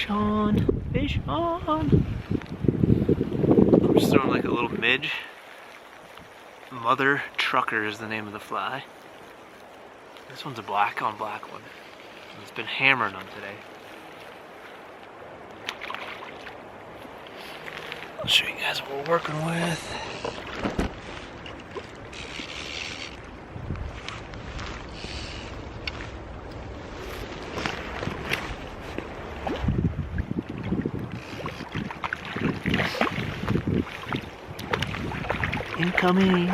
Fish on, fish on. I'm just throwing like a little midge. Mother Trucker is the name of the fly. This one's a black on black one. It's been hammering them today. I'll show you guys what we're working with. Incoming.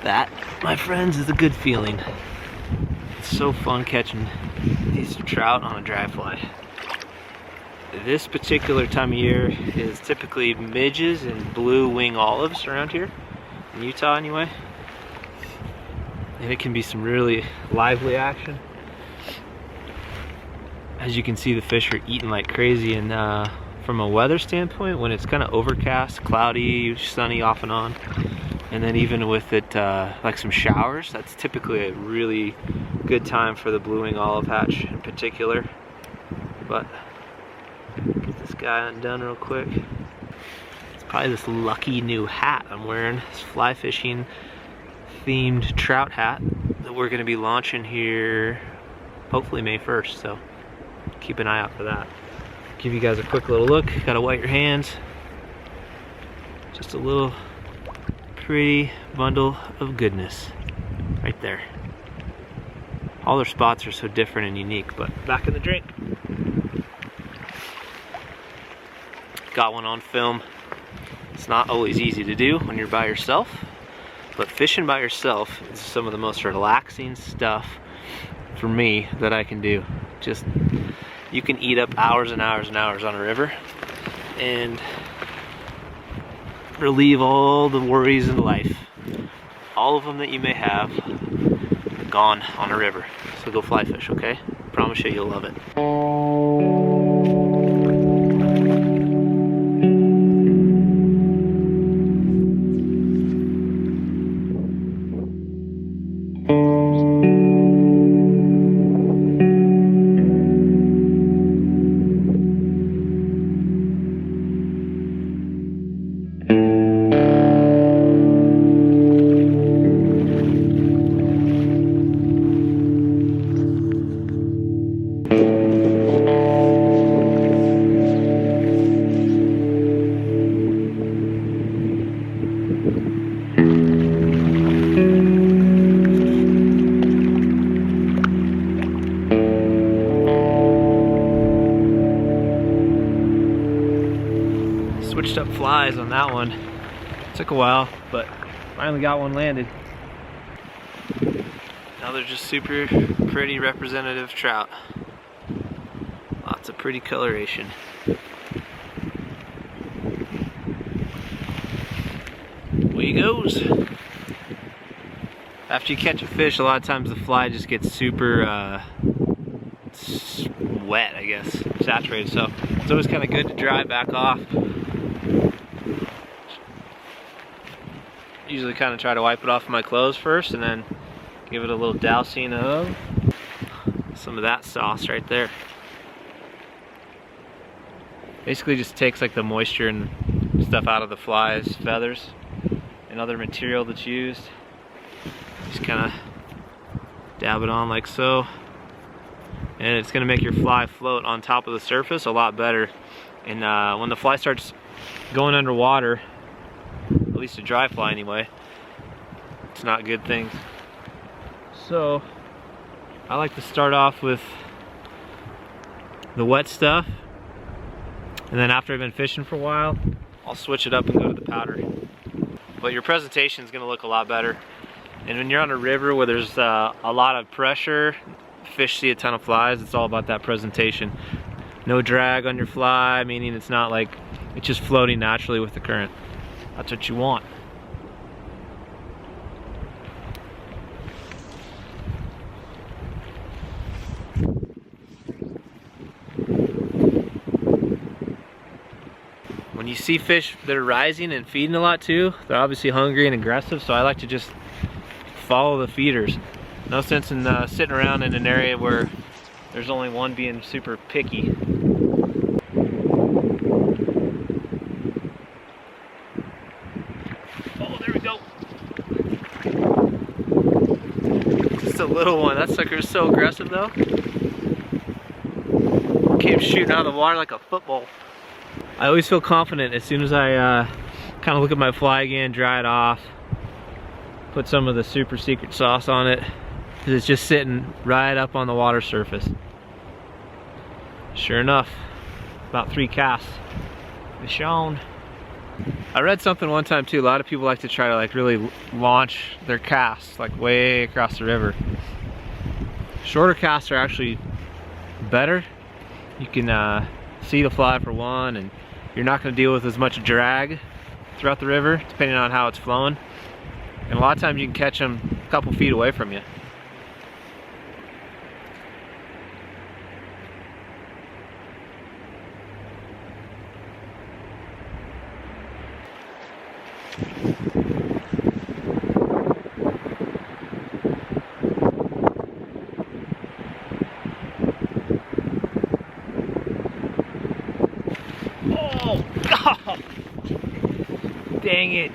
That, my friends, is a good feeling. It's so fun catching these trout on a dry fly. This particular time of year is typically midges and blue wing olives around here, in Utah anyway. And it can be some really lively action. As you can see, the fish are eating like crazy, and from a weather standpoint, when it's kind of overcast, cloudy, sunny off and on, and then even with it like some showers, that's typically a really good time for the blue wing olive hatch in particular. But get this guy undone real quick. It's probably this lucky new hat I'm wearing, this fly fishing themed trout hat that we're going to be launching here hopefully May 1st, so keep an eye out for that. Give you guys a quick little look. Gotta wet your hands. Just a little pretty bundle of goodness right there. All their spots are so different and unique, but back in the drink. Got one on film. It's not always easy to do when you're by yourself, but fishing by yourself is some of the most relaxing stuff for me that I can do. Just, you can eat up hours and hours and hours on a river and relieve all the worries in life. All of them that you may have are gone on a river. So go fly fish, okay? Promise you, you'll love it. Switched up flies on that one. Took a while, but finally got one landed. Another just super pretty representative trout. Lots of pretty coloration. Away he goes. After you catch a fish, a lot of times the fly just gets super wet, I guess, saturated. So it's always kind of good to dry back off. Usually kind of try to wipe it off my clothes first and then give it a little dousing of some of that sauce right there. Basically just takes like the moisture and stuff out of the fly's feathers and other material that's used. Just kind of dab it on like so, and it's going to make your fly float on top of the surface a lot better. And when the fly starts going underwater, at least a dry fly anyway, it's not good things. So I like to start off with the wet stuff, and then after I've been fishing for a while, I'll switch it up and go to the powder. But your presentation is going to look a lot better. And when you're on a river where there's a lot of pressure, fish see a ton of flies, it's all about that presentation. No drag on your fly, meaning it's not like it's just floating naturally with the current. That's what you want. When you see fish that are rising and feeding a lot too, they're obviously hungry and aggressive, so I like to just follow the feeders. No sense in sitting around in an area where there's only one being super picky. Oh, there we go. Just a little one. That sucker is so aggressive though. Came shooting out of the water like a football. I always feel confident as soon as I kind of look at my fly again, dry it off, put some of the super secret sauce on it, because it's just sitting right up on the water surface. Sure enough, about 3 casts. It's shown. I read something one time too, a lot of people like to try to like really launch their casts like way across the river. Shorter casts are actually better. You can see the fly for one, and you're not going to deal with as much drag throughout the river depending on how it's flowing. And a lot of times you can catch them a couple feet away from you. Oh, God. Dang it.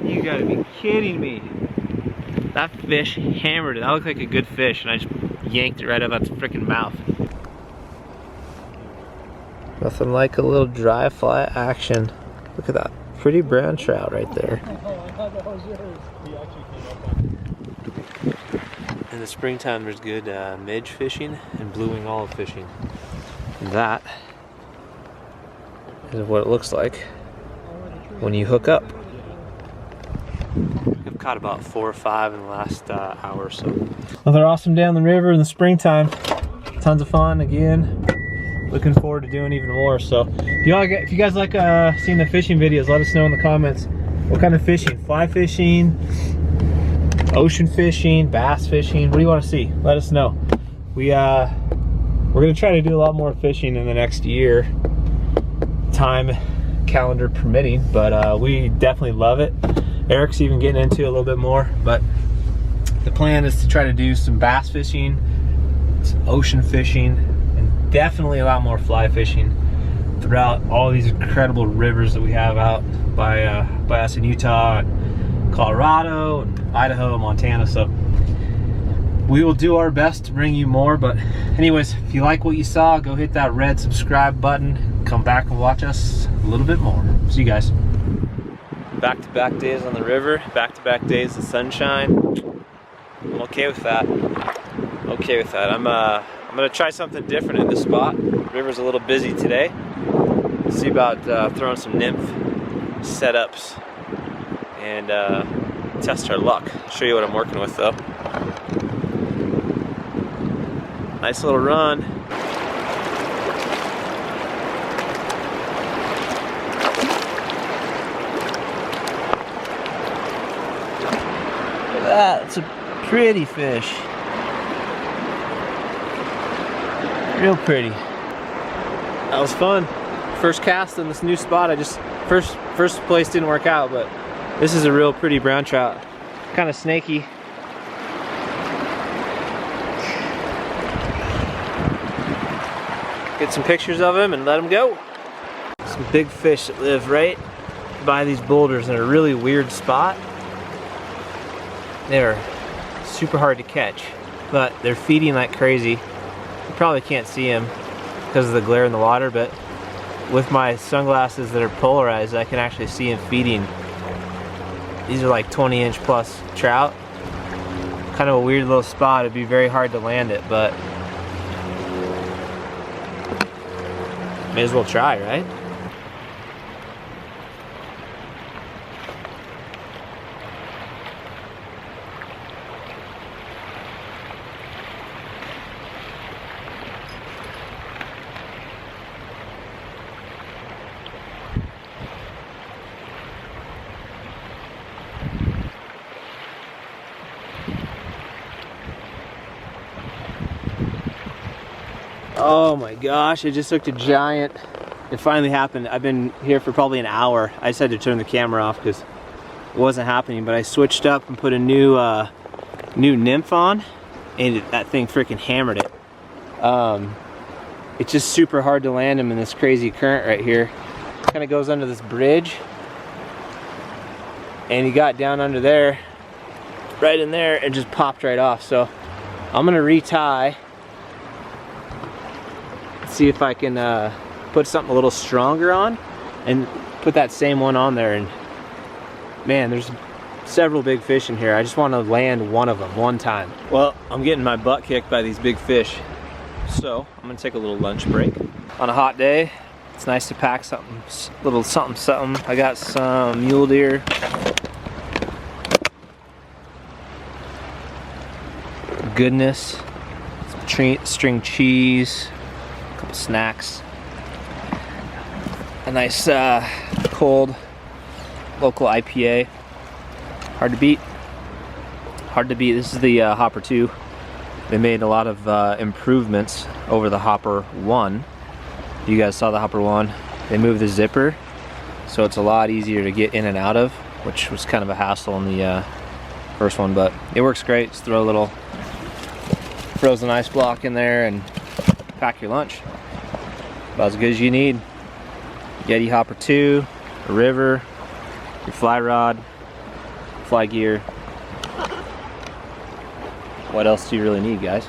You gotta be kidding me. That fish hammered it. That looked like a good fish, and I just yanked it right out of its freaking mouth. Nothing like a little dry fly action. Look at that pretty brown trout right there. In the springtime, there's good midge fishing and blue wing olive fishing. And that is what it looks like when you hook up. I've caught about 4 or 5 in the last hour or so. Well, they're awesome down the river in the springtime. Tons of fun again. Looking forward to doing even more. So if you guys like seeing the fishing videos, let us know in the comments what kind of fishing. Fly fishing, ocean fishing, bass fishing. What do you want to see? Let us know. We're gonna try to do a lot more fishing in the next year, time calendar permitting, but we definitely love it. Eric's even getting into it a little bit more, but the plan is to try to do some bass fishing, some ocean fishing, and definitely a lot more fly fishing throughout all these incredible rivers that we have out by us in Utah, Colorado, and Idaho, Montana. So we will do our best to bring you more, but anyways, if you like what you saw, go hit that red subscribe button, come back and watch us a little bit more. See you guys. Back-to-back days on the river, back-to-back days of sunshine. I'm okay with that. Okay with that. I'm gonna try something different in this spot. The river's a little busy today. See about throwing some nymph setups and test our luck. I'll show you what I'm working with though. Nice little run. Look at that, it's a pretty fish. Real pretty. That was fun. First cast in this new spot. First place didn't work out, but this is a real pretty brown trout. Kind of snaky. Get some pictures of him and let him go. Some big fish that live right by these boulders in a really weird spot. They're super hard to catch, but they're feeding like crazy. You probably can't see them because of the glare in the water, but with my sunglasses that are polarized, I can actually see them feeding. These are like 20-inch plus trout. Kind of a weird little spot. It'd be very hard to land it, but may as well try, right? Oh my gosh, I just hooked a giant. It finally happened. I've been here for probably an hour. I just had to turn the camera off because it wasn't happening, but I switched up and put a new new nymph on, and that thing freaking hammered it. It's just super hard to land him in this crazy current right here. Kind of goes under this bridge, and he got down under there, right in there, and just popped right off. So I'm gonna retie, see if I can put something a little stronger on, and put that same one on there. And man, there's several big fish in here. I just want to land one of them one time. Well, I'm getting my butt kicked by these big fish, so I'm gonna take a little lunch break. On a hot day, it's nice to pack something, little something. I got some mule deer, goodness, some string cheese, a couple snacks, a nice cold local IPA. Hard to beat. Hard to beat. This is the Hopper 2. They made a lot of improvements over the Hopper 1. You guys saw the Hopper 1. They moved the zipper, so it's a lot easier to get in and out of, which was kind of a hassle in the first one, but it works great. Just throw a little frozen ice block in there and pack your lunch. About as good as you need. Yeti Hopper 2, a river, your fly rod, fly gear. What else do you really need, guys?